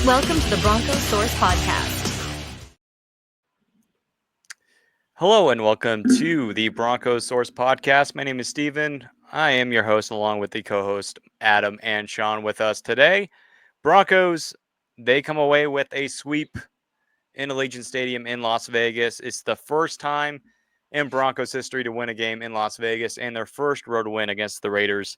Welcome to the Broncos Source Podcast. Hello and welcome to the Broncos Source Podcast. My name is Steven. I am your host along with the co-host Adam and Sean with us today. Broncos, they come away with a sweep in Allegiant Stadium in Las Vegas. It's the first time in Broncos history to win a game in Las Vegas and their first road win against the Raiders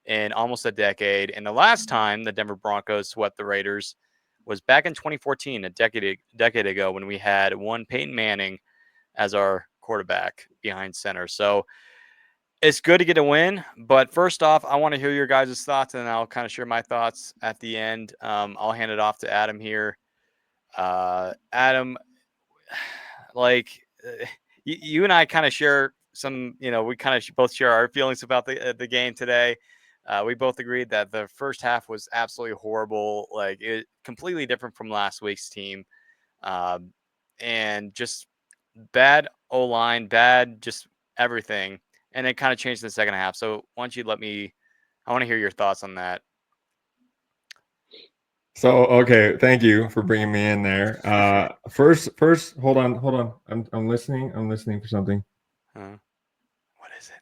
in almost a decade. And the last time the Denver Broncos swept the Raiders was back in 2014, a decade ago, when we had one Peyton Manning as our quarterback behind center. So it's good to get a win. But first off, I want to hear your guys' thoughts, and I'll kind of share my thoughts at the end. I'll hand it off to Adam here. Adam, you and I kind of share some, we kind of both share our feelings about the game today. We both agreed that the first half was absolutely horrible, completely different from last week's team, and just bad O-line, bad just everything, and it kind of changed in the second half. So why don't you I want to hear your thoughts on that. So, okay, thank you for bringing me in there. First, hold on. I'm listening for something. What is it?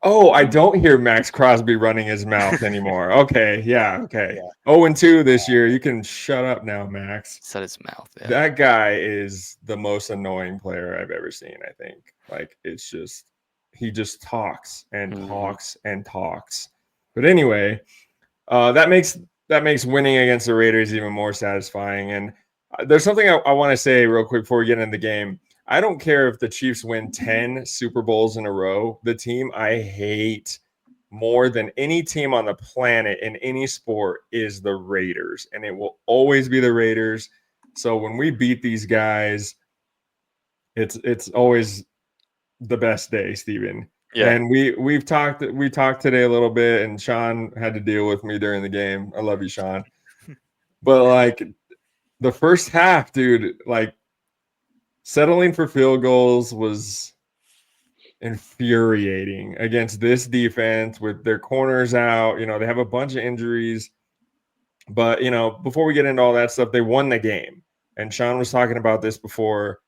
Oh, I don't hear Max Crosby running his mouth anymore. Okay, yeah, okay. 0-2 this year. You can shut up now, Max. Shut his mouth. Yeah. That guy is the most annoying player I've ever seen, I think. It's just, he just talks and talks and talks. But anyway, that makes winning against the Raiders even more satisfying. And there's something I want to say real quick before we get into the game. I don't care if the Chiefs win 10 Super Bowls in a row. The team I hate more than any team on the planet in any sport is the Raiders. And it will always be the Raiders. So when we beat these guys, it's always the best day, Steven. Yeah. And we talked today a little bit, and Sean had to deal with me during the game. I love you, Sean. But the first half, dude, settling for field goals was infuriating against this defense with their corners out. They have a bunch of injuries. But, before we get into all that stuff, they won the game. And Sean was talking about this before,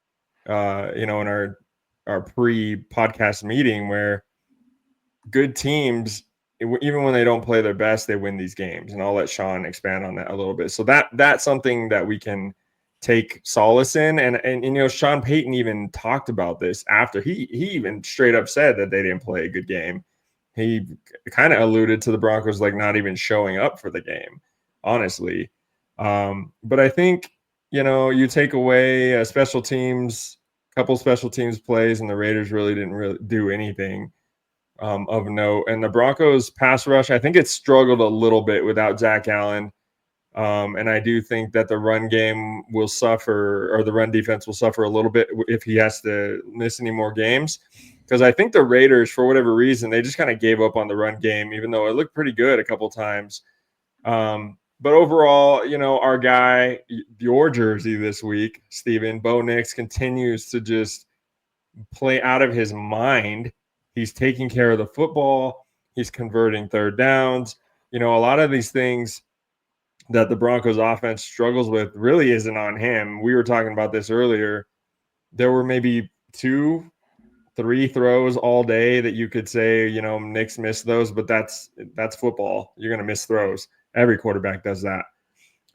in our pre-podcast meeting, where good teams, even when they don't play their best, they win these games. And I'll let Sean expand on that a little bit. So that's something that we can take solace in. And Sean Payton even talked about this after he even straight up said that they didn't play a good game. He kind of alluded to the Broncos not even showing up for the game, honestly. But I think, you take away a couple special teams plays, and the Raiders really didn't do anything of note. And the Broncos pass rush, I think it struggled a little bit without Zach Allen. And I do think that the run game will suffer, or the run defense will suffer a little bit if he has to miss any more games. Because I think the Raiders, for whatever reason, they just kind of gave up on the run game, even though it looked pretty good a couple times. But overall, our guy, your jersey this week, Steven, Bo Nix, continues to just play out of his mind. He's taking care of the football. He's converting third downs. A lot of these things that the Broncos offense struggles with really isn't on him. We were talking about this earlier. There were maybe 2-3 throws all day that you could say, Nix missed those, but that's football. You're going to miss throws. Every quarterback does that.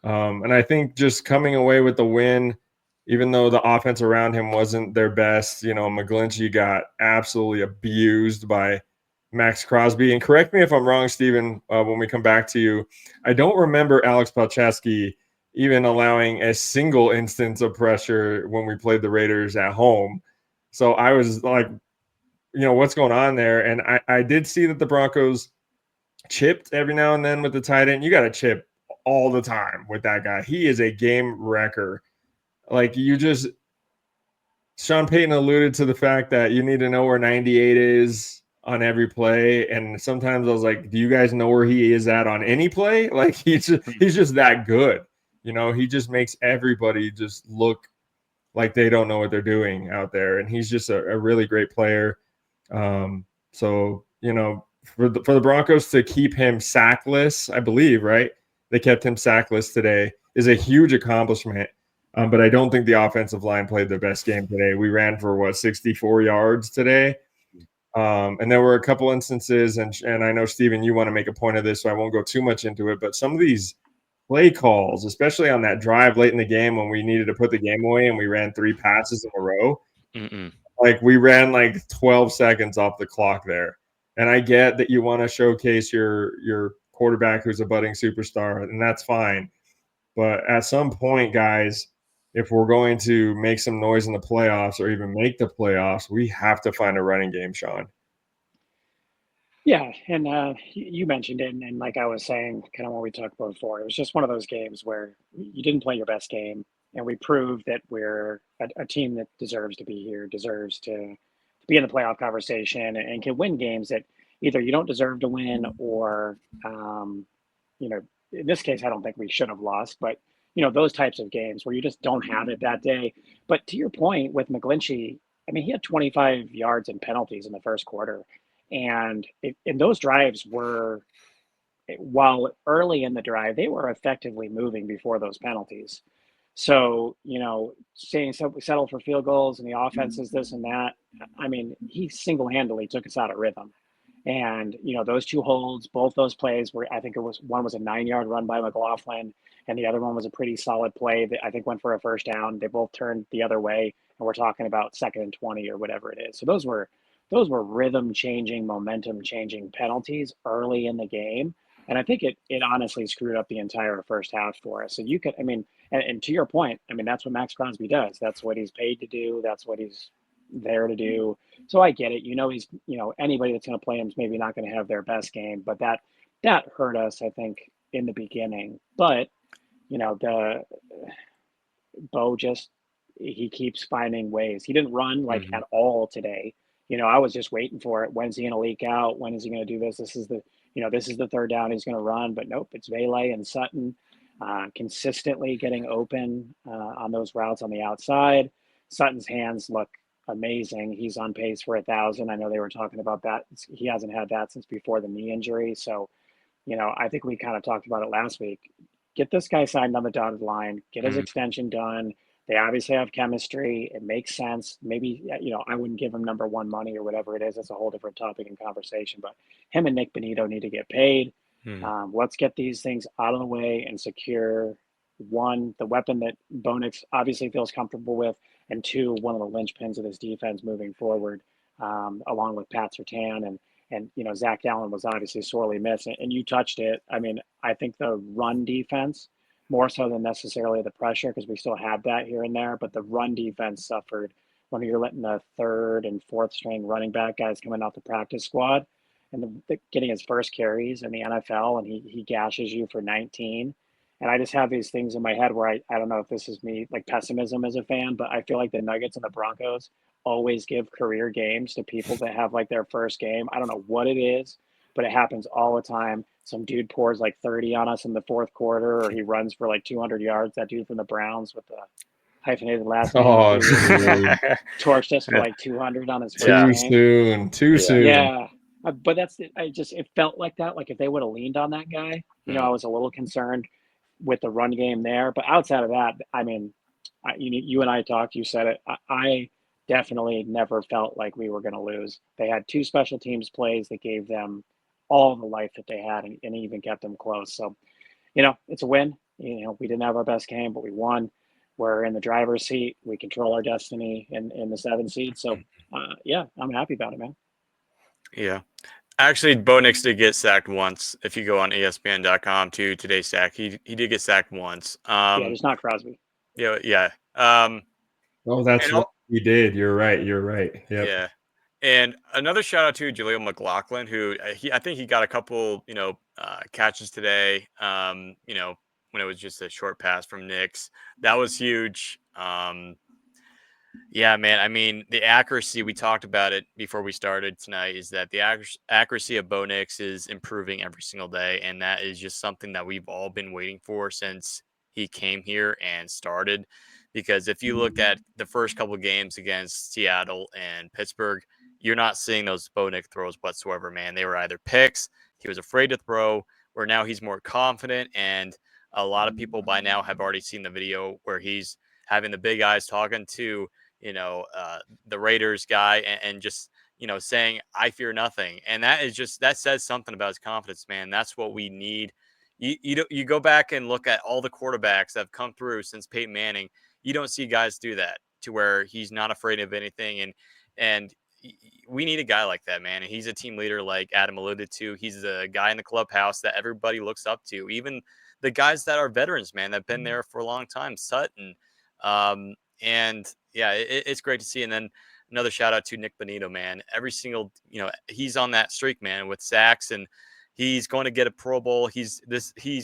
And I think just coming away with the win, even though the offense around him wasn't their best, McGlinchey got absolutely abused by Max Crosby. And correct me if I'm wrong, Steven, when we come back to you. I don't remember Alex Palczewski even allowing a single instance of pressure when we played the Raiders at home. So I was like, what's going on there? And I did see that the Broncos chipped every now and then with the tight end. You got to chip all the time with that guy. He is a game wrecker. Sean Payton alluded to the fact that you need to know where 98 is on every play. And sometimes I was like, do you guys know where he is at on any play? He's just that good. He just makes everybody just look like they don't know what they're doing out there. And he's just a really great player. So, for the Broncos to keep him sackless, I believe, right? They kept him sackless today. is a huge accomplishment. But I don't think the offensive line played their best game today. We ran for 64 yards today. And there were a couple instances, and I know, Steven, you want to make a point of this, so I won't go too much into it, but some of these play calls, especially on that drive late in the game when we needed to put the game away and we ran 3 passes in a row, like we ran like 12 seconds off the clock there. And I get that you want to showcase your quarterback who's a budding superstar, and that's fine. But at some point, guys, if we're going to make some noise in the playoffs or even make the playoffs, we have to find a running game, Sean. Yeah, and you mentioned it, and like I was saying, kind of what we talked about before, it was just one of those games where you didn't play your best game, and we proved that we're a team that deserves to be here, deserves to be in the playoff conversation, and can win games that either you don't deserve to win or, you know, in this case, I don't think we should have lost, but those types of games where you just don't have it that day. But to your point with McGlinchey, I mean, he had 25 yards and penalties in the first quarter. And those drives were, while early in the drive, they were effectively moving before those penalties. So, saying settle for field goals and the offense is this and that. I mean, he single-handedly took us out of rhythm. And, those two holds, both those plays were, I think one was a 9-yard run by McLaughlin, and the other one was a pretty solid play that I think went for a first down. They both turned the other way, and we're talking about 2nd and 20 or whatever it is. So those were rhythm changing, momentum changing penalties early in the game. And I think it honestly screwed up the entire first half for us. So you could, I mean, and to your point, I mean, that's what Max Crosby does. That's what he's paid to do. That's what he's there to do. So I get it. He's, anybody that's going to play him is maybe not going to have their best game, but that hurt us, I think, in the beginning. But, the Bo he keeps finding ways. He didn't run like at all today. I was just waiting for it. When's he going to leak out? When is he going to do this? This is the third down he's going to run, but nope, it's Vele and Sutton consistently getting open on those routes on the outside. Sutton's hands look amazing. He's on pace for 1,000. I know they were talking about that. He hasn't had that since before the knee injury. So, I think we kind of talked about it last week. Get this guy signed on the dotted line, get his extension done. They obviously have chemistry. It makes sense. Maybe, I wouldn't give him number one money or whatever it is. That's a whole different topic and conversation. But him and Nick Benito need to get paid. Let's get these things out of the way and secure, one, the weapon that Bo Nix obviously feels comfortable with, and two, one of the linchpins of this defense moving forward, along with Pat Surtain. And Zach Allen was obviously sorely missed. And you touched it. I mean, I think the run defense, more so than necessarily the pressure, because we still have that here and there, but the run defense suffered when you're letting the third and fourth string running back guys coming off the practice squad and getting his first carries in the NFL, and he gashes you for 19. And I just have these things in my head where I don't know if this is me, like pessimism as a fan, but I feel like the Nuggets and the Broncos always give career games to people that have like their first game. I don't know what it is, but it happens all the time. Some dude pours like 30 on us in the fourth quarter, or he runs for like 200 yards. That dude from the Browns with the hyphenated last name torched us for like 200 on his first game. Too soon. Yeah. But it felt like that. Like if they would have leaned on that guy, I was a little concerned with the run game there. But outside of that, I mean, you and I talked, you said it. I definitely never felt like we were going to lose. They had two special teams plays that gave them all the life that they had and even kept them close. So, it's a win. We didn't have our best game, but we won. We're in the driver's seat. We control our destiny in the 7 seed. So, yeah, I'm happy about it, man. Yeah. Actually, Bo Nix did get sacked once. If you go on ESPN.com to today's sack, he did get sacked once. Yeah, there's not Crosby. Yeah. That's what he did. You're right. Yep. Yeah. And another shout out to Jaleel McLaughlin, who I think he got a couple, catches today. When it was just a short pass from Nix, that was huge. Yeah, man. I mean, the accuracy, we talked about it before we started tonight, is that the accuracy of Bo Nix is improving every single day. And that is just something that we've all been waiting for since he came here and started. Because if you looked at the first couple of games against Seattle and Pittsburgh, you're not seeing those Bo Nix throws whatsoever, man. They were either picks, he was afraid to throw, or now he's more confident. And A lot of people by now have already seen the video where he's having the big eyes talking to, the Raiders guy and just, saying, I fear nothing. And that says something about his confidence, man. That's what we need. You go back and look at all the quarterbacks that have come through since Peyton Manning. You don't see guys do that to where he's not afraid of anything. And we need a guy like that, man. And he's a team leader, like Adam alluded to. He's the guy in the clubhouse that everybody looks up to, even the guys that are veterans, man, that've been there for a long time, Sutton. And yeah, it's great to see. And then another shout out to Nick Bonito, man. Every single, he's on that streak, man, with sacks, and he's going to get a Pro Bowl. He's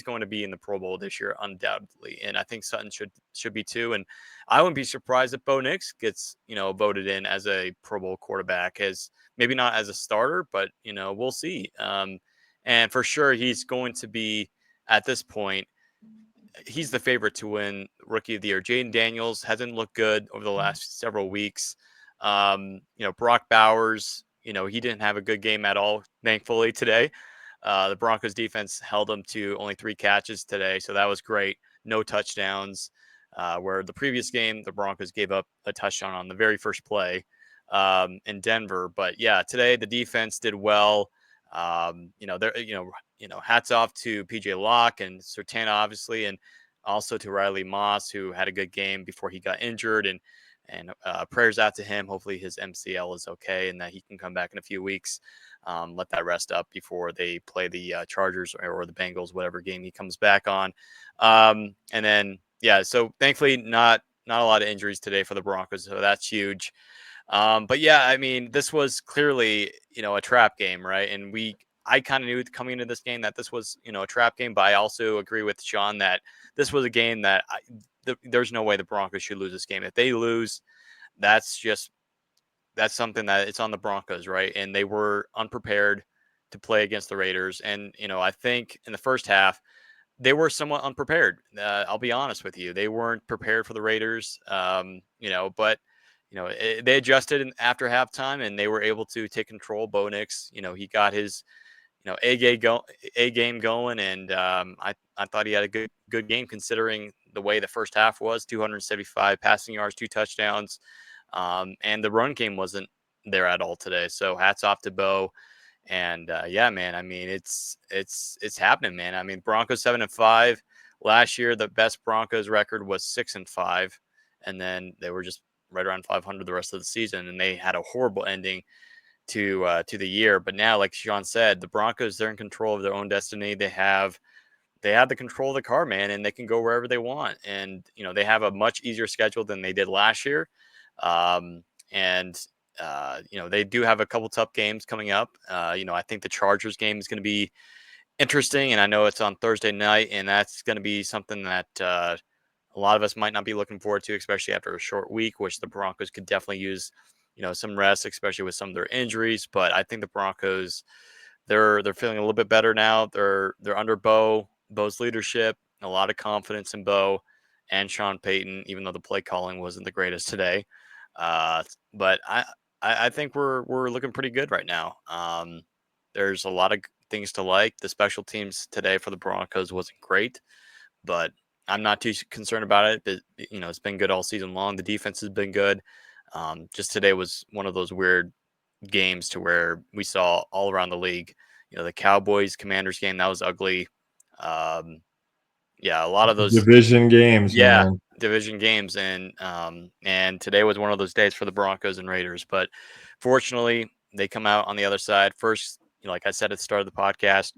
going to be in the Pro Bowl this year, undoubtedly. And I think Sutton should be too. And I wouldn't be surprised if Bo Nix gets, voted in as a Pro Bowl quarterback, as maybe not as a starter, but we'll see. And for sure, he's going to be, at this point, he's the favorite to win Rookie of the Year. Jaden Daniels hasn't looked good over the last several weeks. Brock Bowers, he didn't have a good game at all, thankfully, today. The Broncos defense held him to only 3 catches today, so that was great. No touchdowns, where the previous game, the Broncos gave up a touchdown on the very first play in Denver. But yeah, today the defense did well. Hats off to PJ Locke and Sertana, obviously, and also to Riley Moss, who had a good game before he got injured. And prayers out to him. Hopefully his MCL is okay and that he can come back in a few weeks. Let that rest up before they play the Chargers or the Bengals, whatever game he comes back on. And then, yeah, so thankfully not a lot of injuries today for the Broncos, so that's huge. But yeah, I mean, this was clearly, a trap game, right? And I kind of knew coming into this game that this was, a trap game, but I also agree with Sean that this was a game that there's no way the Broncos should lose this game. If they lose, that's something that it's on the Broncos, right? And they were unprepared to play against the Raiders. And, I think in the first half, they were somewhat unprepared. I'll be honest with you. They weren't prepared for the Raiders, but they adjusted after halftime and they were able to take control. Bo Nix, he got his, A game going, and I thought he had a good game considering the way the first half was. 275 passing yards, 2 touchdowns, and the run game wasn't there at all today. So hats off to Bo. And yeah, man, I mean, it's happening, man. I mean, Broncos 7-5 last year. The best Broncos record was 6-5, and then they were just right around 500 the rest of the season, and they had a horrible ending to the year. But now, like Sean said, the Broncos, they're in control of their own destiny. They have the control of the car, man, and they can go wherever they want. And they have a much easier schedule than they did last year. They do have a couple tough games coming up. I think the Chargers game is going to be interesting, and I know it's on Thursday night, and that's going to be something that a lot of us might not be looking forward to, especially after a short week, which the Broncos could definitely use, some rest, especially with some of their injuries. But I think the Broncos, they're feeling a little bit better now. They're under Bo's leadership, a lot of confidence in Bo and Sean Payton, even though the play calling wasn't the greatest today. But I think we're looking pretty good right now. There's a lot of things to like. The special teams today for the Broncos wasn't great, but I'm not too concerned about it. But, it's been good all season long. The defense has been good. Just today was one of those weird games to where we saw all around the league, the Cowboys Commanders game, that was ugly. Yeah, a lot of those division games, man. Division games. And today was one of those days for the Broncos and Raiders, but fortunately they come out on the other side. First, like I said at the start of the podcast,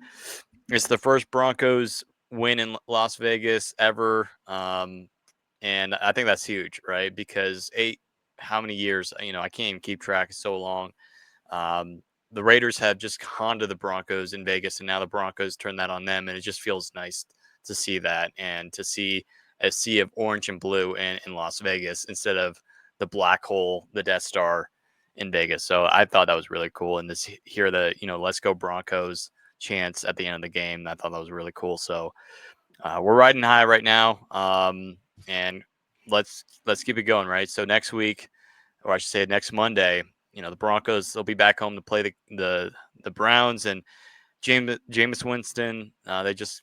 it's the first Broncos win in Las Vegas ever. And I think that's huge, right? Because how many years, I can't even keep track. It's so long. The Raiders have just gone to the Broncos in Vegas, and now the Broncos turn that on them. And it just feels nice to see that and to see a sea of orange and blue in Las Vegas instead of the black hole, the Death Star in Vegas. So I thought that was really cool. And to hear the, let's go Broncos chants at the end of the game, I thought that was really cool. So we're riding high right now. And let's keep it going, right? So next week, or I should say next Monday, the Broncos, they'll be back home to play the Browns, and Jameis Winston. They just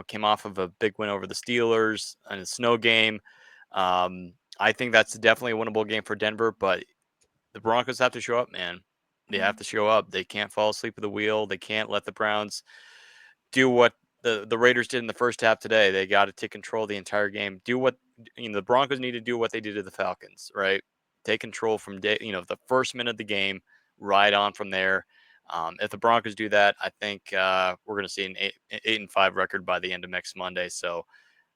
came off of a big win over the Steelers in a snow game. I think that's definitely a winnable game for Denver, but the Broncos have to show up, man. They have to show up. They can't fall asleep at the wheel. They can't let the Browns do what the Raiders did in the first half today. They got to take control of the entire game. Do what the Broncos need to do what they did to the Falcons, right? Take control from the first minute of the game, right on from there. If the Broncos do that, I think we're going to see an 8-5 record by the end of next Monday. So,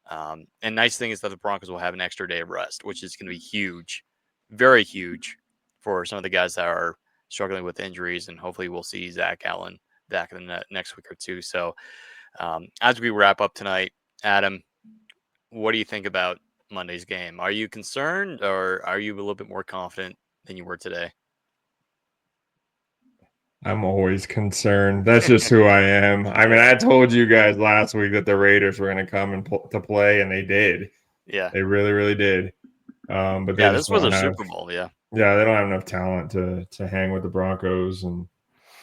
and nice thing is that the Broncos will have an extra day of rest, which is going to be huge, very huge for some of the guys that are struggling with injuries, and hopefully we'll see Zach Allen back in the next week or two. So, as we wrap up tonight, Adam, what do you think about Monday's game? Are you concerned, or are you a little bit more confident than you were today? I'm always concerned. That's just who I am. I mean, I told you guys last week that the Raiders were going to come and to play, and they did. Yeah, they really, really did. But yeah, this was a Super Bowl. Yeah, they don't have enough talent to hang with the Broncos, and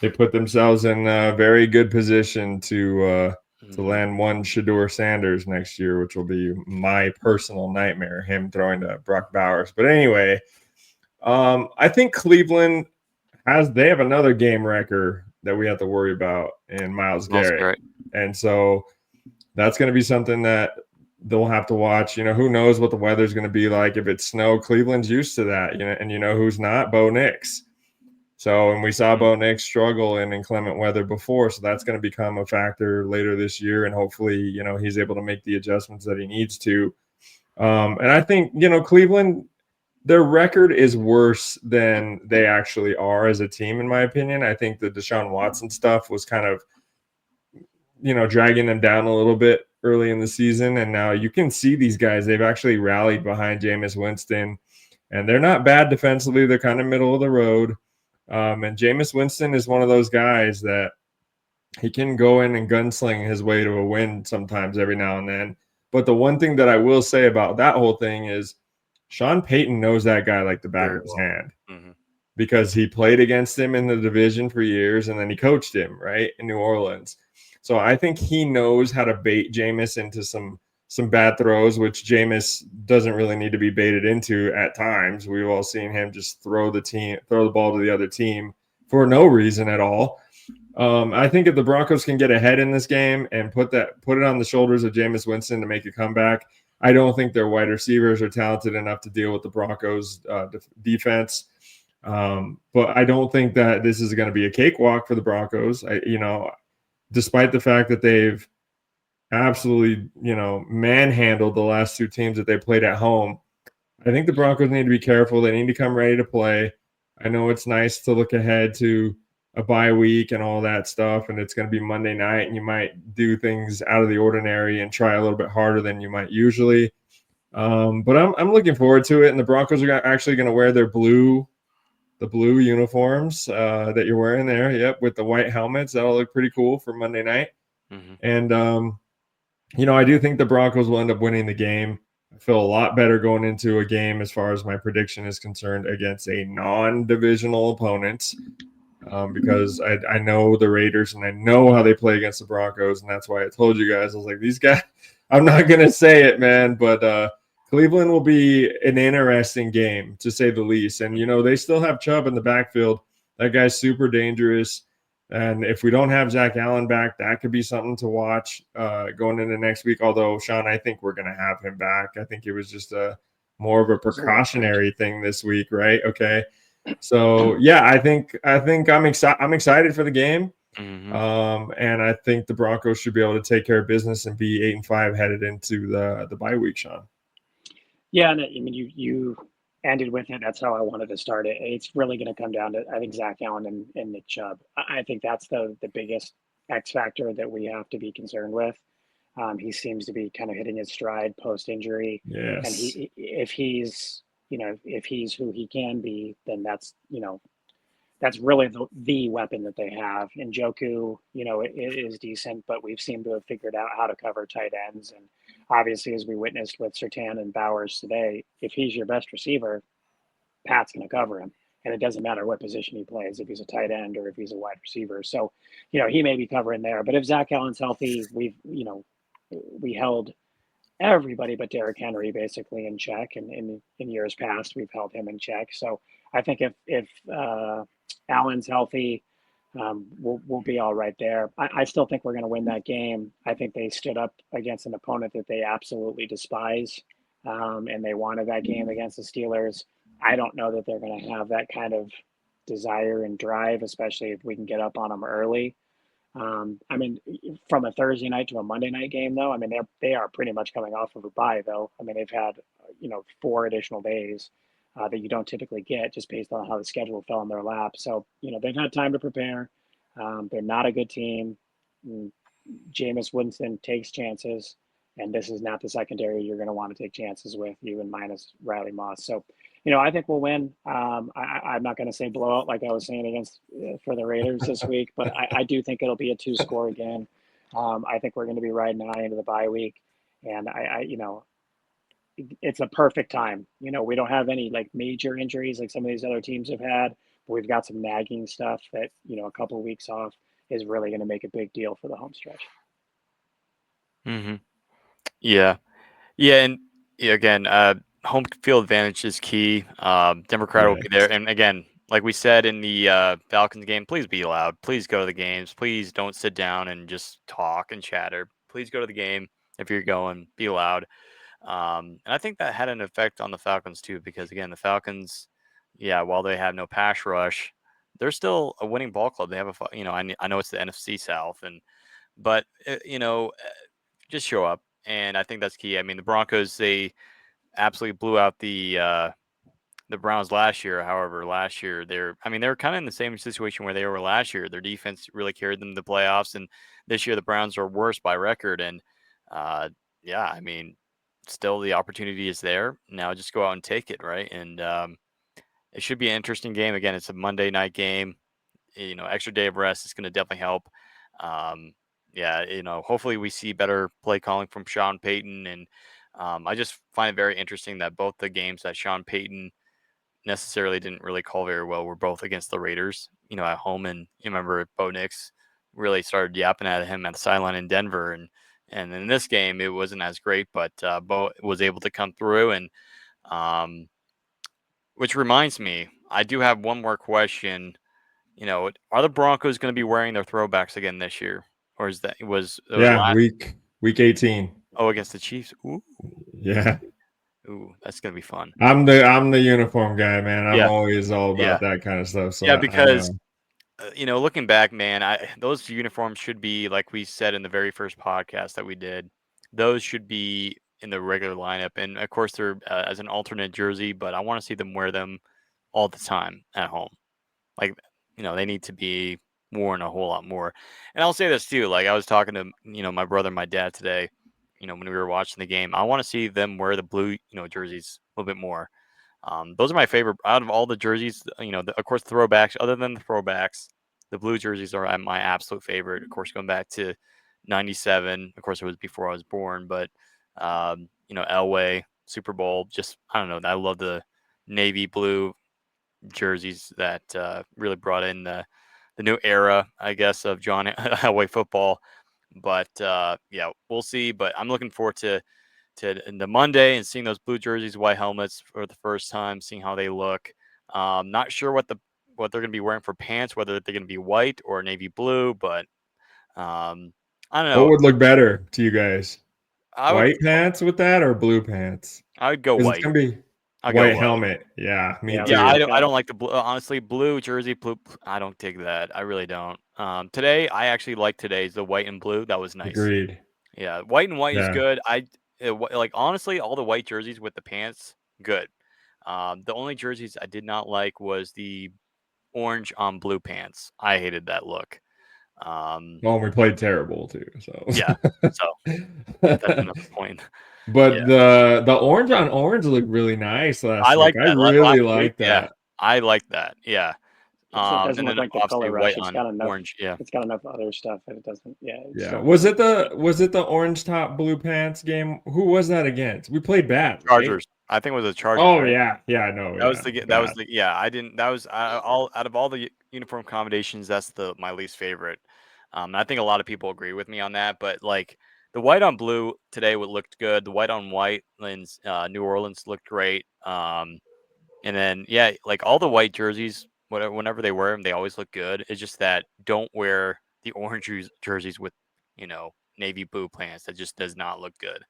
they put themselves in a very good position to land one Shador Sanders next year, which will be my personal nightmare, him throwing to Brock Bowers. But anyway, I think Cleveland they have another game wrecker that we have to worry about in Myles Garrett. And so that's going to be something that they'll have to watch. Who knows what the weather's going to be like. If it's snow, Cleveland's used to that, and who's not? Bo Nix. So, and we saw Bo Nix struggle in inclement weather before, so that's going to become a factor later this year, and hopefully, he's able to make the adjustments that he needs to. And I think, Cleveland, their record is worse than they actually are as a team, in my opinion. I think the Deshaun Watson stuff was kind of, dragging them down a little bit early in the season, and now you can see these guys, they've actually rallied behind Jameis Winston, and they're not bad defensively. They're kind of middle of the road. And Jameis Winston is one of those guys that he can go in and gunsling his way to a win sometimes every now and then. But the one thing that I will say about that whole thing is Sean Payton knows that guy like the back of his hand, because he played against him in the division for years, and then he coached him, right, in New Orleans. So I think he knows how to bait Jameis into some bad throws, which Jameis doesn't really need to be baited into at times. We've all seen him just throw the ball to the other team for no reason at all. I think if the Broncos can get ahead in this game and put it on the shoulders of Jameis Winston to make a comeback, I don't think their wide receivers are talented enough to deal with the Broncos defense. But I don't think that this is going to be a cakewalk for the Broncos. Despite the fact that they've absolutely, manhandled the last two teams that they played at home, I think the Broncos need to be careful. They need to come ready to play. I know it's nice to look ahead to a bye week and all that stuff, and it's going to be Monday night, and you might do things out of the ordinary and try a little bit harder than you might usually. But I'm looking forward to it, and the Broncos are actually going to wear their blue uniforms that you're wearing there. Yep, with the white helmets. That'll look pretty cool for Monday night. And I do think the Broncos will end up winning the game. I feel a lot better going into a game as far as my prediction is concerned against a non-divisional opponent, because I know the Raiders and I know how they play against the Broncos, and that's why I told you guys, I was like, these guys, I'm not going to say it, man, but Cleveland will be an interesting game, to say the least. And, they still have Chubb in the backfield. That guy's super dangerous. And if we don't have Zach Allen back, that could be something to watch going into next week. Although, Sean, I think we're going to have him back. I think it was just more of a precautionary thing this week, right? Okay. So, yeah, I think I'm excited for the game. And I think the Broncos should be able to take care of business and be 8-5 headed into the bye week, Sean. Yeah, and I mean, you ended with it. That's how I wanted to start it. It's really going to come down to, I think, Zach Allen and Nick Chubb. I think that's the biggest X factor that we have to be concerned with. He seems to be kind of hitting his stride post-injury. Yes. And if he's who he can be, then that's really the weapon that they have. And Njoku, it is decent, but we've seemed to have figured out how to cover tight ends. And obviously, as we witnessed with Surtain and Bowers today, if he's your best receiver, Pat's going to cover him. And it doesn't matter what position he plays, if he's a tight end or if he's a wide receiver. So, he may be covering there. But if Zach Allen's healthy, we held everybody but Derrick Henry basically in check, and in years past we've held him in check. So I think if Allen's healthy, we'll be all right there. I still think we're going to win that game. I think they stood up against an opponent that they absolutely despise, and they wanted that game against the Steelers. I don't know that they're going to have that kind of desire and drive, especially if we can get up on them early. I mean, from a Thursday night to a Monday night game, though, I mean, they are pretty much coming off of a bye, though. I mean, they've had 4 additional days that you don't typically get just based on how the schedule fell in their lap. So they've had time to prepare. They're not a good team. Mm, Jameis Winston takes chances, and this is not the secondary you're going to want to take chances with, even minus Riley Moss. So, I think we'll win. I'm not going to say blowout like I was saying against for the Raiders this week, but I do think it'll be a 2-score again. I think we're going to be riding high into the bye week, and it's a perfect time. We don't have any like major injuries like some of these other teams have had, but we've got some nagging stuff that a couple of weeks off is really going to make a big deal for the home stretch. Mm-hmm. Yeah. Yeah. And yeah, again, home field advantage is key. Democrat will be there. And again, like we said in the Falcons game, please be loud. Please go to the games. Please don't sit down and just talk and chatter. Please go to the game if you're going. Be loud. And I think that had an effect on the Falcons too, because again, the Falcons, yeah, while they have no pass rush, they're still a winning ball club. They have I know it's the NFC South, but just show up, and I think that's key. I mean, the Broncos, they absolutely blew out the Browns last year. However, last year they're kind of in the same situation where they were last year. Their defense really carried them to the playoffs, and this year the Browns are worse by record. And yeah, I mean, still the opportunity is there. Now just go out and take it, right? And it should be an interesting game. Again, it's a Monday night game. Extra day of rest is going to definitely help. Yeah, hopefully we see better play calling from Sean Payton. And I just find it very interesting that both the games that Sean Payton necessarily didn't really call very well were both against the Raiders, at home. And you remember Bo Nix really started yapping at him at the sideline in Denver. And in this game, it wasn't as great, but Bo was able to come through. And which reminds me, I do have one more question. Are the Broncos going to be wearing their throwbacks again this year, or is that was last? Week 18. Oh, against the Chiefs. Ooh, Yeah, that's going to be fun. I'm the uniform guy, man. I'm Yeah, always all yeah, about that kind of stuff. So yeah. I Because know. looking back, man, those uniforms should be like we said in the very first podcast that we did. Those should be in the regular lineup, and of course they're as an alternate jersey. But I want to see them wear them all the time at home. Like, they need to be worn a whole lot more. And I'll say this too. Like I was talking to, my brother and my dad today, when we were watching the game. I want to see them wear the blue, jerseys a little bit more. Those are my favorite out of all the jerseys. Of course, throwbacks. Other than the throwbacks, the blue jerseys are my absolute favorite. Of course, going back to '97. Of course, it was before I was born, but Elway, Super Bowl. Just I don't know. I love the navy blue jerseys that really brought in the new era, I guess, of John Elway football. But yeah, we'll see. But I'm looking forward to the Monday and seeing those blue jerseys, white helmets for the first time, seeing how they look. Not sure what they're going to be wearing for pants, whether they're going to be white or navy blue, but I don't know. What would look better to you guys? I would White pants with that or blue pants? go Because white. it's gonna be I'll white go white. helmet. Yeah, me Yeah, too. Yeah, like I that. don't like the blue. Honestly, blue jersey, blue. I don't dig that. I really don't. Today I actually like today's the white and blue. That was nice. Agreed. Yeah, white and white is Yeah. good. Like honestly, all the white jerseys with the pants, good. The only jerseys I did not like was the orange on blue pants. I hated that look. Well, we played terrible too. So Yeah, so that's another point. But Yeah, the orange on orange looked really nice I last like week. I that. really Last week, like yeah, that. I like that. Yeah. It doesn't And look then like the obviously color rush. white on orange. Yeah. It's got enough other stuff that it doesn't. Yeah, it Yeah. still Was doesn't. it the orange top blue pants game? Who was that against? We played bad, right? Chargers. I think it was the Chargers, Oh right? yeah. Yeah, I know. That was Yeah. that was Bad. the yeah. I didn't. That was all out of all the uniform combinations. That's my least favorite. I think a lot of people agree with me on that. But like the white on blue today looked good. The white on white in New Orleans looked great. And then like all the white jerseys, whenever they wear them, they always look good. It's just that don't wear the orange jerseys with navy blue pants. That just does not look good.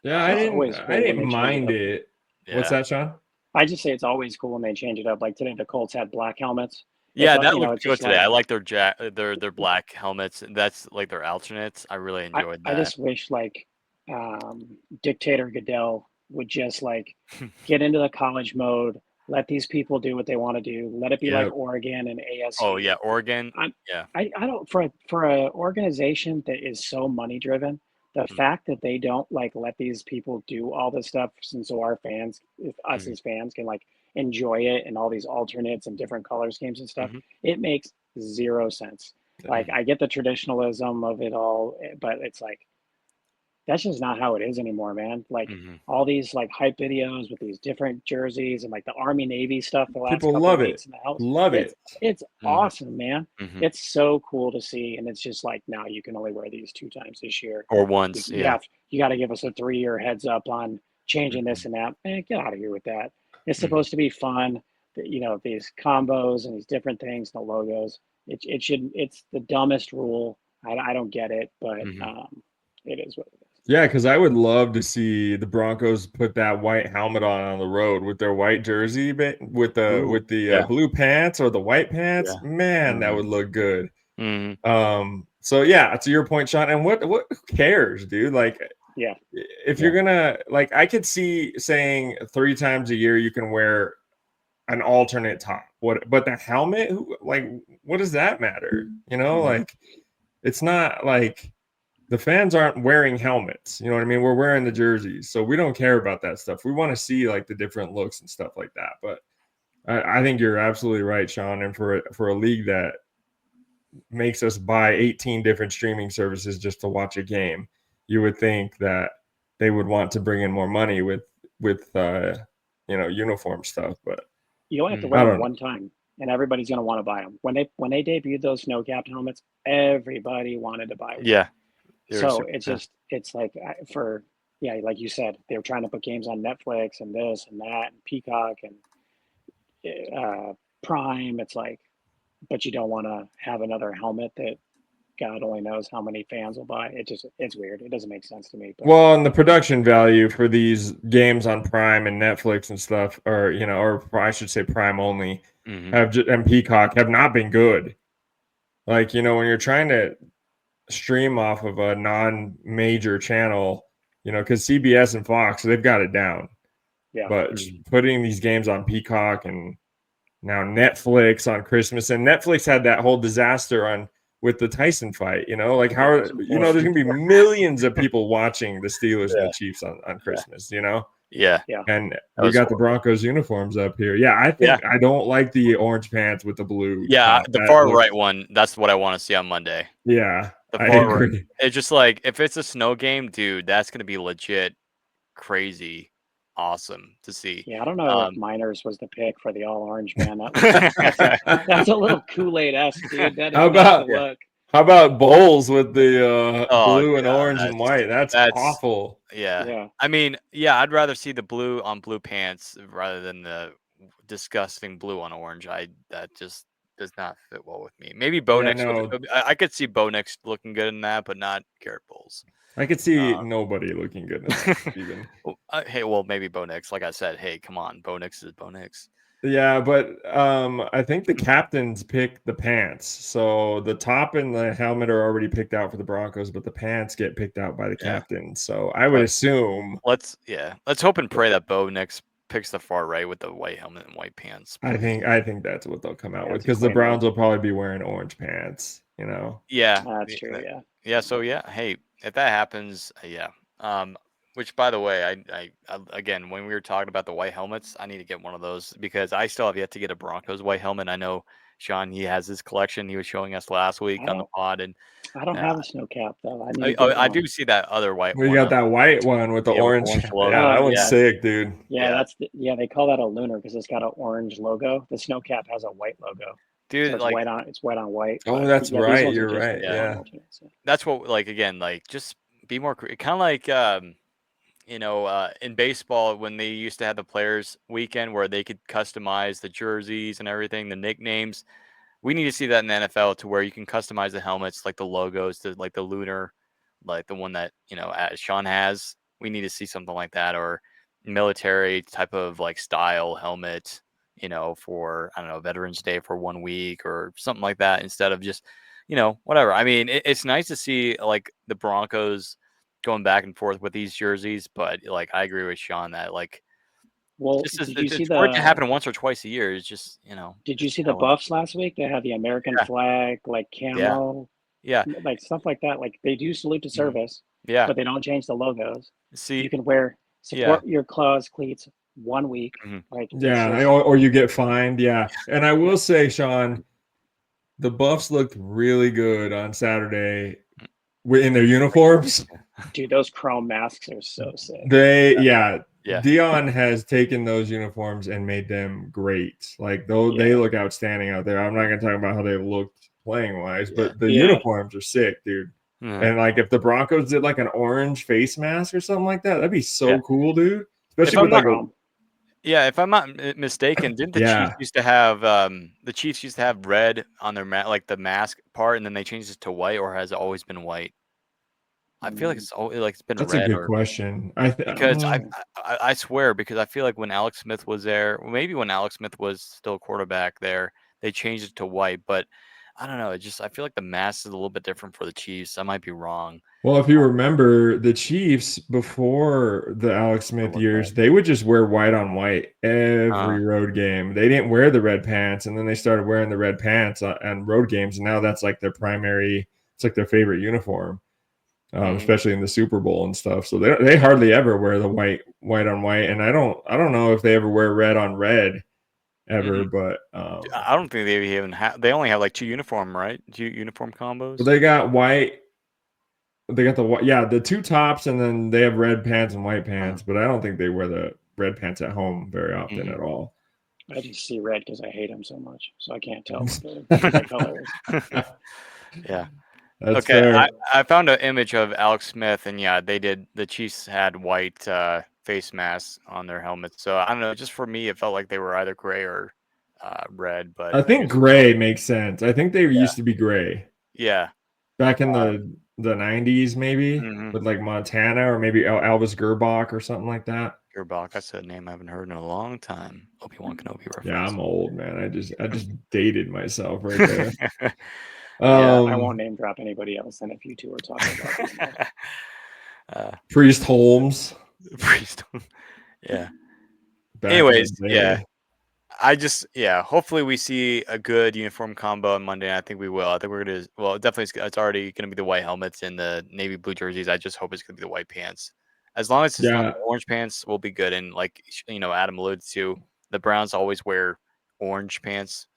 Yeah, It's always I cool when didn't they change mind up. it. Yeah. What's that, Sean? I just say it's always cool when they change it up. Like today, the Colts had black helmets. Yeah, It's that you know, looked it's good just today. like I like their black helmets. That's like their alternates. I really enjoyed I that. just wish like Dictator Goodell would just like get into the college mode, let these people do what they want to do, let it be like Yep. Oregon and ASU. Oh yeah, Oregon. I'm, Yeah. I don't for an organization that is so money driven, the fact that they don't like let these people do all this stuff, and so our fans, us as fans, can like enjoy it and all these alternates and different color schemes and stuff, it makes zero sense. Like I get the traditionalism of it all, but it's like that's just not how it is anymore, man. Like all these like hype videos with these different jerseys and like the Army Navy stuff the last People couple love weeks it. in the house. Love it. It's awesome, man. Mhm. It's so cool to see, and it's just like now you can only wear these 2 times this year. Or once. Yeah. You got to give us a 3-year heads up on changing this and that. Man, get out of here with that. It's supposed to be fun. You know, these combos and these different things, the logos. It should. It's the dumbest rule. I don't get it, but it is what it is. Yeah, because I would love to see the Broncos put that white helmet on the road with their white jersey, with the blue pants or the white pants. Yeah. Man, that would look good. Mhm. So yeah, to your point, Sean, and what who cares, dude? Like, Yeah, if you're gonna like, I could see saying 3 times a year you can wear an alternate top. But the helmet, like, what does that matter? You know, like, it's not like the fans aren't wearing helmets. You know what I mean? We're wearing the jerseys, so we don't care about that stuff. We want to see like the different looks and stuff like that. But I think you're absolutely right, Sean. And for a league that makes us buy 18 different streaming services just to watch a game, you would think that they would want to bring in more money with uniform stuff. But you only have to wear them one time, and everybody's going to want to buy them. When they debuted those snow capped helmets, everybody wanted to buy one. Yeah. So it's like like you said, they were trying to put games on Netflix and this and that and Peacock and Prime. It's like, but you don't want to have another helmet that God only knows how many fans will buy. It's weird. It doesn't make sense to me. But. Well, and the production value for these games on Prime and Netflix and stuff, or I should say Prime only, and Peacock have not been good. Like, when you're trying to stream off of a non-major channel, because CBS and Fox, they've got it down. Yeah. But putting these games on Peacock and now Netflix on Christmas, and Netflix had that whole disaster with the Tyson fight, like how there's gonna be millions of people watching the Steelers and the Chiefs on Christmas, Yeah. And we got the Broncos uniforms up here. Yeah, I think I don't like the orange pants with the blue. Yeah, top. the far right one. That's what I want to see on Monday. Yeah, I agree. Right. It's just like if it's a snow game, dude, that's gonna be legit crazy awesome to see. Yeah, I don't know if Miners was the pick for the all orange, man. That's a little Kool-Aid-esque, dude. That is not the look. How about bowls with the blue and orange and white? That's awful. Yeah. I mean, I'd rather see the blue on blue pants rather than the disgusting blue on orange. That just does not fit well with me. Maybe Bo Nix. I could see Bo Nix looking good in that, but not Garrett Bowles. I could see nobody looking good in that, even. Hey, well, maybe Bo Nix. Like I said, hey, come on, Bo Nix is Bo Nix. Yeah, but I think the captains pick the pants. So the top and the helmet are already picked out for the Broncos, but the pants get picked out by the captain. So I would assume. Let's hope and pray that Bo Nix picks the far right with the white helmet and white pants. I think that's what they'll come out with, because the Browns will probably be wearing orange pants. Yeah, that's true. Yeah. So hey, if that happens, which, by the way, I again, when we were talking about the white helmets, I need to get one of those because I still have yet to get a Broncos white helmet. I know Sean, he has his collection. He was showing us last week on the pod, and I don't have a snow cap though. I do see that other white one. We got that white one with the orange. logo. Yeah, that one's sick, dude. Yeah, they call that a lunar because it's got an orange logo. The snow cap has a white logo. Dude, so it's white on white. Oh, that's right. You're right. Yeah. That's what, again, just be more kind of like in baseball when they used to have the players weekend where they could customize the jerseys and everything, the nicknames. We need to see that in the NFL to where you can customize the helmets, like the logos, to like the lunar, like the one that Sean has. We need to see something like that, or military type of like style helmet, for I don't know Veterans Day for 1 week or something like that, instead of just whatever. I mean, it's nice to see like the Broncos going back and forth with these jerseys, but like I agree with Sean that like Well, just as did you see for it to the happen once or twice a year is just did you just see the kind of lame. Buffs last week? They had the American Yeah, flag, like yeah, camo, yeah, like stuff like that. Like they do salute to mhm, service, yeah. but they don't change the logos. You See, can wear yeah. support your claws cleats 1 week. Mhm. Like it's Yeah, just or you get fined. Yeah, and I yeah, will say, Sean, the Buffs looked really good on Saturday in their uniforms. dude, those chrome masks are so sick. Yeah. Dion has taken those uniforms and made them great. Like though they Yeah, look outstanding out there. I'm not gonna talk about how they looked playing wise, Yeah. but the yeah. uniforms are sick, dude. Mhm. And like if the Broncos did like an orange face mask or something like that, that'd be Yeah. so cool, dude. If Especially I'm with not like a Chrome. if I'm not mistaken, didn't the Chiefs yeah. used to have red on their like the mask part, and then they changed it to white, or has it always been white? I feel like Mm, it's always like it's been That's a red, good or question. because yeah. I swear, because I feel like when Alex Smith was there, or maybe when Alex Smith was still quarterback there, they changed it to white. But I don't know. I feel like the mask is a little bit different for the Chiefs. I might be wrong. Well, if you remember, the Chiefs before the Alex It Smith looked years, like. they would just wear white on white Uh, every road game. They didn't wear the red pants, and then they started wearing the red pants on road games, and now that's like their primary. It's like their favorite uniform, mhm. especially in the Super Bowl and stuff. So they hardly ever wear the white on white, and I don't know if they ever wear red on red ever, Mm-mm. but I don't think they even have. They only have like two uniform, right? Two uniform but combos. they got white. They got the yeah, the two tops, and then they have red pants and white Uh, pants. But I don't think they wear the red pants at home very often mhm. at all. I just see red because I hate him so much, so I can't tell what the color is. Yeah. That's Okay. I fair. I found an image of Alex Smith, and yeah, they did. The Chiefs had white face masks on their helmets. So I don't know. Just for me, it felt like they were either gray or red. But I I think guess it's all. gray makes sense. I think they Yeah. used to be gray Yeah. back in the 90s, maybe Mm-hmm. with like Montana or maybe Elvis Gerbach or something like that. Gerbach. That's a name I haven't heard in a long time. Obi-Wan Kenobi Yeah, reference. I'm old, man. I just dated myself right there. Yeah. I won't name drop anybody else. And if you two are talking about BMO, uh, Priest Holmes Priest. Yeah. back in the Anyways, yeah. day. Hopefully we see a good uniform combo on Monday. And I think we will. I think we're gonna. Well, definitely, it's already gonna be the white helmets and the navy blue jerseys. I just hope it's gonna be the white pants. As long as it's not Yeah, the orange pants, we'll be good. And like Adam alluded to, the Browns always wear orange pants.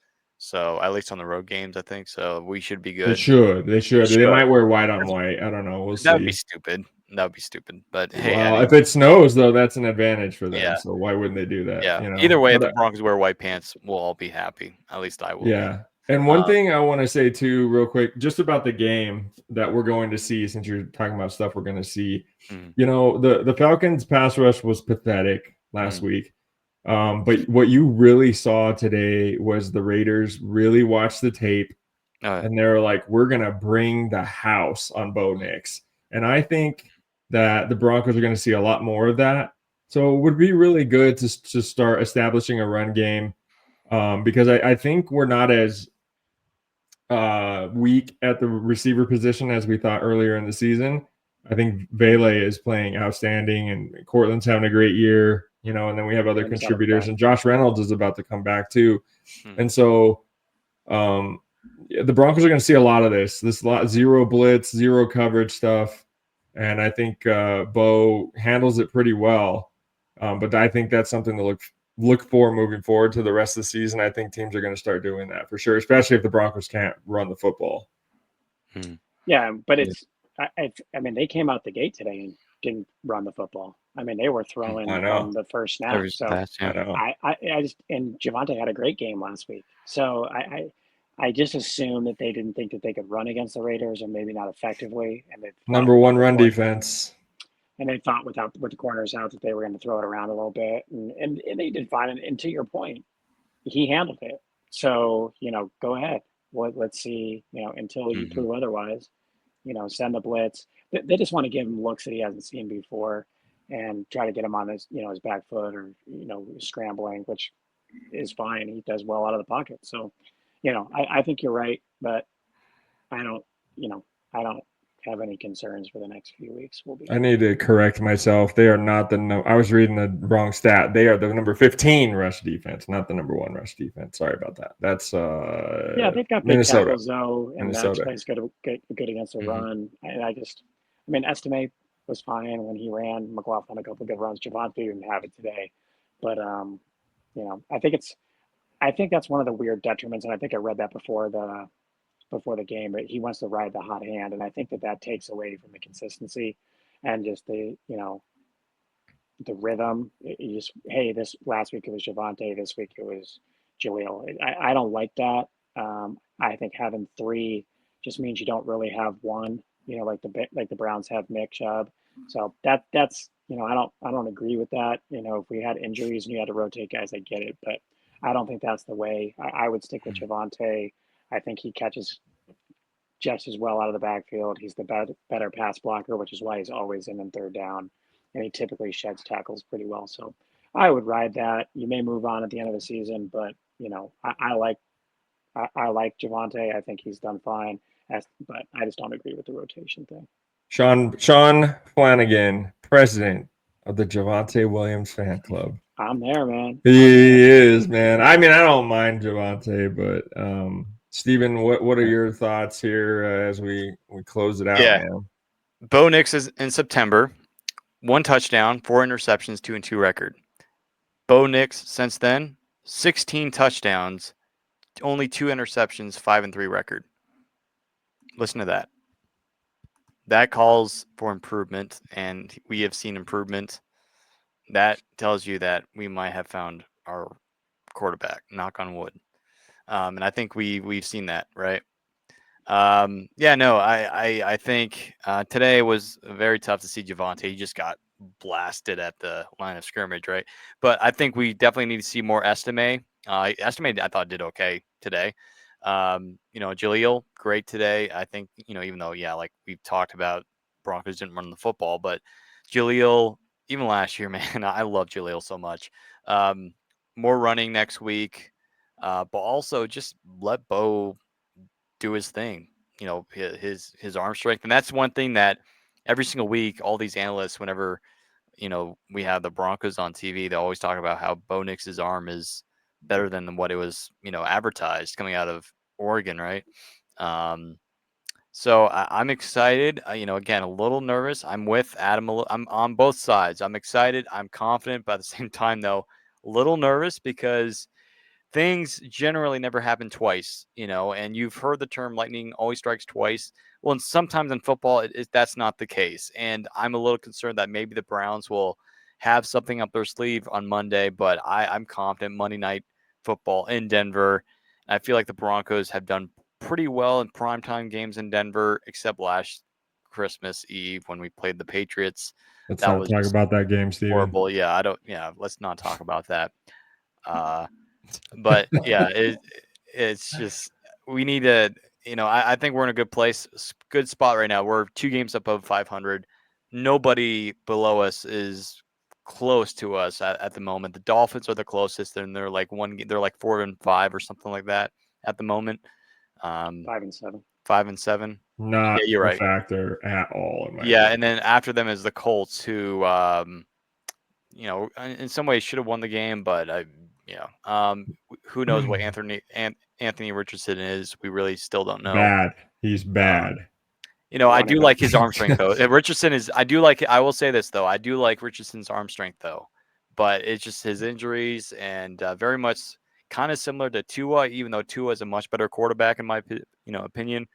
So at least on the road games, I think so. We should be they good. should. They We should. They should. might wear white on That's- white. I don't know. We'll That would be see. stupid. That would be stupid. But hey, I Well, mean, if it snows though, that's an advantage for them. yeah, So why wouldn't they do that? yeah. You Either know. way, if But the Broncos wear white pants, we'll all be happy. At least I will be. yeah. And one Um, thing I want to say too, real quick, just about the game that we're going to see, since you're talking about stuff we're going to see. mm, The Falcons pass rush was pathetic last mm. week. But what you really saw today was the Raiders really watched the tape Uh, and they're like, we're gonna bring the house on Bo Nix. And I think that the Broncos are going to see a lot more of that. So it would be really good to start establishing a run game because I think we're not as weak at the receiver position as we thought earlier in the season. I think Vele is playing outstanding, and Cortland's having a great year. And then we have other Tim's out of contributors, breath. and Josh Reynolds is about to come back too. mm, And so the Broncos are going to see a lot of this lot, zero blitz, zero coverage stuff. And I think Bo handles it pretty well. But I think that's something to look for moving forward to the rest of the season. I think teams are going to start doing that for sure, especially if the Broncos can't run the football. mm. Yeah, but Yeah. I mean, they came out the gate today and didn't run the football. I mean, they were throwing I from know. the first snap. Every So pass, I yeah. know. I just and Javante had a great game last week. So I just assume that they didn't think that they could run against the Raiders, or maybe not effectively, and they thought Number one without the run corner, defense. and they thought with the corners out that they were going to throw it around a little bit, and they did fine. And to your point, he handled it. So go ahead. Let's see. Until you Mhm. prove otherwise, send the blitz. They just want to give him looks that he hasn't seen before, and try to get him on his back foot, or scrambling, which is fine. He does well out of the pocket. So, I think you're right, but I don't, I don't have any concerns for the next few weeks. We'll be I fine. need to correct myself. They are not I was reading the wrong stat. They are the number 15 rush defense, not the number 1 rush defense. Sorry about that. That's Yeah, they've got big Minnesota. tackles though, and Minnesota. plays good against the Mhm. run. And I mean, Estimate was fine when he ran. McLaughlin a couple good runs. Javante didn't have it today, but I think that's one of the weird detriments, and I think I read that before the game. But he wants to ride the hot hand, and I think that takes away from the consistency and just the rhythm. You just, hey, this last week it was Javante, this week it was Jaleel. I don't like that. I think having three just means you don't really have one. Like the Browns have Nick Chubb. So that's I don't agree with that. If we had injuries and you had to rotate guys, I get it, but I don't think that's the way. I would stick with Javante. I think he catches just as well out of the backfield. He's the better pass blocker, which is why he's always in third down, and he typically sheds tackles pretty well. So I would ride that. You may move on at the end of the season, but I like Javante. I think he's done fine, but I just don't agree with the rotation thing. Sean Flanagan, president of the Javante Williams fan club. I'm there, man. He is, man. I mean, I don't mind Javante, but Steven, what are your thoughts here as we close it out, Yeah. man? Bo Nix is in September. 1 touchdown, 4 interceptions, 2-2 record. Bo Nix since then, 16 touchdowns, only 2 interceptions, 5-3 record. Listen to that. That calls for improvement, and we have seen improvement. That tells you that we might have found our quarterback. Knock on wood. And I think we've seen that, right? Yeah, no, I think today was very tough to see Javante. He just got blasted at the line of scrimmage, right? But I think we definitely need to see more Estime. Estime, I thought, did okay today. Jaleel, great today. I think, even though, yeah, like we've talked about, Broncos didn't run the football, but Jaleel, even last year, man, I love Jaleel so much. More running next week, but also just let Bo do his thing. His arm strength, and that's one thing that every single week, all these analysts, whenever we have the Broncos on TV, they always talk about how Bo Nix's arm is better than what it was advertised coming out of Oregon, right? So I'm excited. Again, a little nervous. I'm with Adam. I'm on both sides. I'm excited. I'm confident, but at the same time, though, a little nervous because things generally never happen twice, and you've heard the term lightning always strikes twice. Well, and sometimes in football, that's not the case. And I'm a little concerned that maybe the Browns will have something up their sleeve on Monday, but I'm confident Monday Night Football in Denver. I feel like the Broncos have done pretty well in primetime games in Denver, except last Christmas Eve when we played the Patriots. Let's That not was talk just about that game, Steven. horrible. Yeah, let's not talk about that. But yeah, it's just we need to. I think we're in a good place, good spot right now. We're 2 games above 500. Nobody below us is close to us at the moment. The Dolphins are the closest, and they're like they're like 4-5 or something like that at the moment. 5-7. 5-7. Not Yeah, you're a right. factor at all in my Yeah, opinion. and then after them is the Colts, who in some ways should have won the game, but who knows what Anthony Richardson is? We really still don't know. Bad. He's bad. I do like his arm strength though. Richardson is. I do like. I will say this though. I do like Richardson's arm strength though, but it's just his injuries and very much kind of similar to Tua, even though Tua is a much better quarterback in my opinion.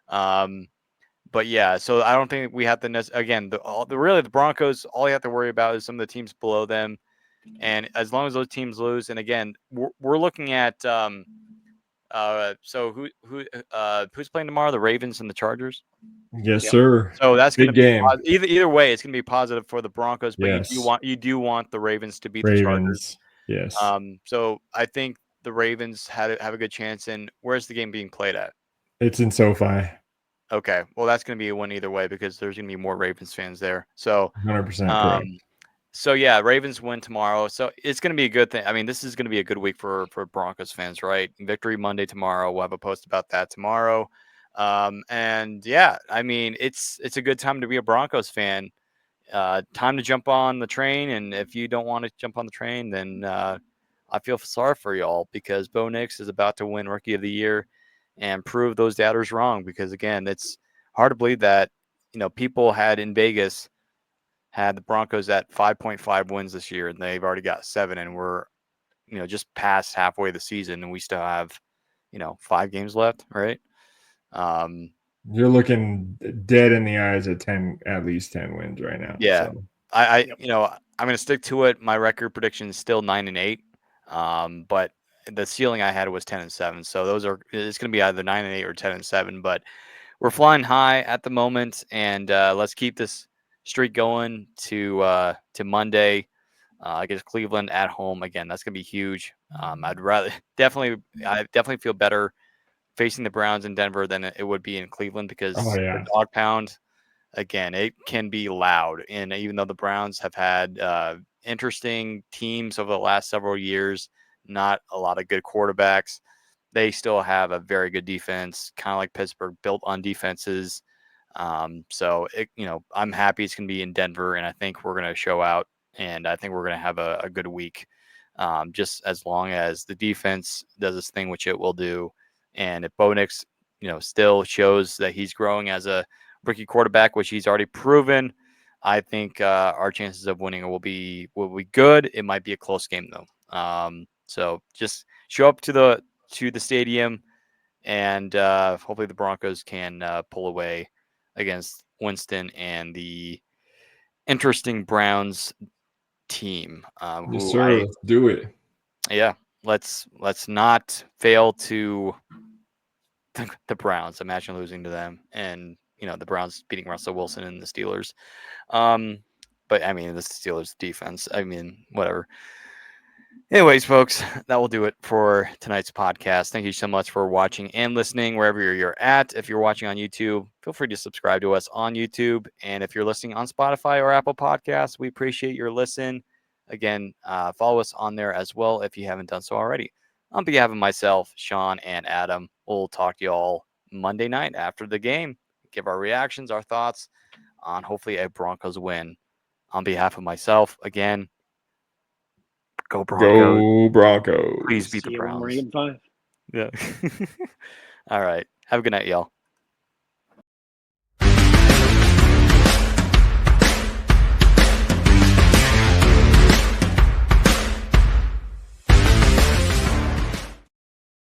But yeah, so I don't think we have to again. The Broncos. All you have to worry about is some of the teams below them. And as long as those teams lose, and again, we're looking at So who's playing tomorrow? The Ravens and the Chargers. Yes, Yep. sir. So that's going to Big be game. either way. It's going to be positive for the Broncos, but Yes. you do want the Ravens to beat the Chargers. Ravens. Yes. So I think the Ravens have a good chance. And where's the game being played at? It's in SoFi. Okay, well that's going to be a win either way because there's going to be more Ravens fans there. So 100% correct. So yeah, Ravens win tomorrow. So it's going to be a good thing. I mean, this is going to be a good week for Broncos fans, right? Victory Monday tomorrow. We'll have a post about that tomorrow. And yeah, I mean, it's a good time to be a Broncos fan. Time to jump on the train, and if you don't want to jump on the train, then I feel sorry for y'all because Bo Nix is about to win Rookie of the Year and prove those doubters wrong. Because again, it's hard to believe that people had in Vegas had the Broncos at 5.5 wins this year, and they've already got 7, and we're just past halfway the season, and we still have 5 games left, right? You're looking dead in the eyes at least 10 wins right now. Yeah. So. I'm going to stick to it. My record prediction is still 9-8. But the ceiling I had was 10-7. So it's going to be either 9-8 or 10-7, but we're flying high at the moment, and let's keep this streak going to Monday against Cleveland at home. Again, that's going to be huge. I definitely feel better facing the Browns in Denver than it would be in Cleveland because the dog pound, again, it can be loud. And even though the Browns have had interesting teams over the last several years, not a lot of good quarterbacks, they still have a very good defense, kind of like Pittsburgh, built on defenses. So I'm happy it's going to be in Denver, and I think we're going to show out, and I think we're going to have a good week. Just as long as the defense does this thing, which it will do, and if Bo Nix, still shows that he's growing as a rookie quarterback, which he's already proven, I think our chances of winning will be good. It might be a close game though. So just show up to the stadium, and hopefully the Broncos can pull away against Winston and the interesting Browns team. Yes, sir. Let's do it. Yeah, let's not fail to the Browns. Imagine losing to them, and the Browns beating Russell Wilson and the Steelers. But I mean, the Steelers defense. I mean, whatever. Anyways, folks, that will do it for tonight's podcast. Thank you so much for watching and listening wherever you're at. If you're watching on YouTube, feel free to subscribe to us on YouTube. And if you're listening on Spotify or Apple Podcasts, we appreciate your listen. Again, follow us on there as well if you haven't done so already. On behalf of myself, Sean, and Adam, we'll talk to you all Monday night after the game. Give our reactions, our thoughts on hopefully a Broncos win. On behalf of myself, again, go Broncos. Go Broncos. Please beat the See you when we're Browns. in 5. Yeah. All right. Have a good night, y'all.